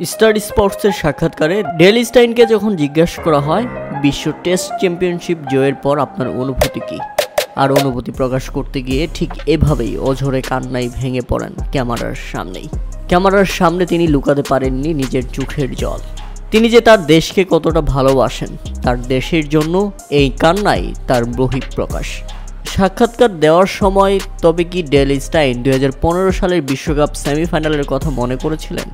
Star স্পোর্টসের সাক্ষাৎকারে del স্টাইনকে যখন জিজ্ঞাসা করা হয় বিশ্ব টেস্ট চ্যাম্পিয়নশিপ জয়ের পর আপনার অনুভূতি কী, আর অনুভূতি প্রকাশ করতে গিয়ে ঠিক এভাবেই অঝরে কান্নায় ভেঙে পড়েন ক্যামেরার সামনে তিনি লুকাতে পারেননি নিজের চোখের জল। তিনি যে তার দেশকে কতটা ভালোবাসেন, তার দেশের জন্য এই কান্নাই তার বহিঃপ্রকাশ। সাক্ষাৎকার দেওয়ার সময় তবে কি ডেল স্টাইন 2015 সালের বিশ্বকাপ সেমিফাইনালের কথা মনে করেছিলেন?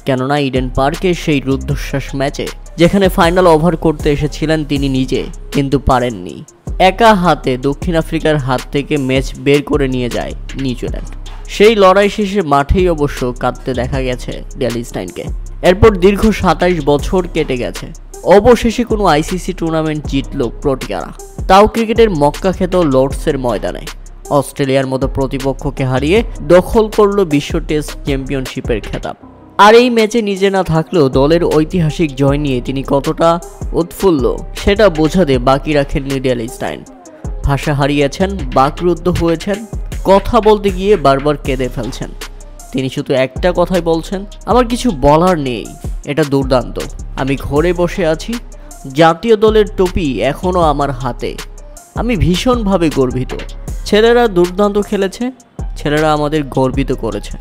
কেননা ইডেন পার্কের সেই রুদ্ধশ্বাস ম্যাচে যেখানে ফাইনাল ওভার করতে এসেছিলেন তিনি নিজে, কিন্তু পারেননি। একা হাতে দক্ষিণ আফ্রিকার হাত থেকে ম্যাচ বের করে নিয়ে যায় নিউজিল্যান্ড। সেই লড়াই শেষে মাঠেই অবশ্য কাঁদতে দেখা গেছে ডেল স্টাইনকে। এরপর দীর্ঘ 27 বছর কেটে গেছে। অবশেষে কোনো আইসিসি টুর্নামেন্ট জিতল প্রোটিয়ারা, তাও ক্রিকেটের মক্কা খ্যাত লর্ডসের ময়দানে। অস্ট্রেলিয়ার মতো প্রতিপক্ষকে হারিয়ে দখল করল বিশ্ব টেস্ট চ্যাম্পিয়নশিপের খেতাব। আর এই ম্যাচে নিজে না থাকলেও দলের ঐতিহাসিক জয় নিয়ে তিনি কতটা উৎফুল্ল সেটা বোঝাতে বাকি রাখেননি ডেল স্টাইন। ভাষা হারিয়েছেন, বাকরুদ্ধ হয়েছেন, কথা বলতে গিয়ে বারবার কেঁদে ফেলছেন। তিনি শুধু একটা কথাই বলছেন, আমার কিছু বলার নেই, এটা দুর্দান্ত। আমি ঘরে বসে আছি, জাতীয় দলের টুপি এখনও আমার হাতে। আমি ভীষণভাবে গর্বিত। ছেলেরা দুর্দান্ত খেলেছে, ছেলেরা আমাদের গর্বিত করেছে।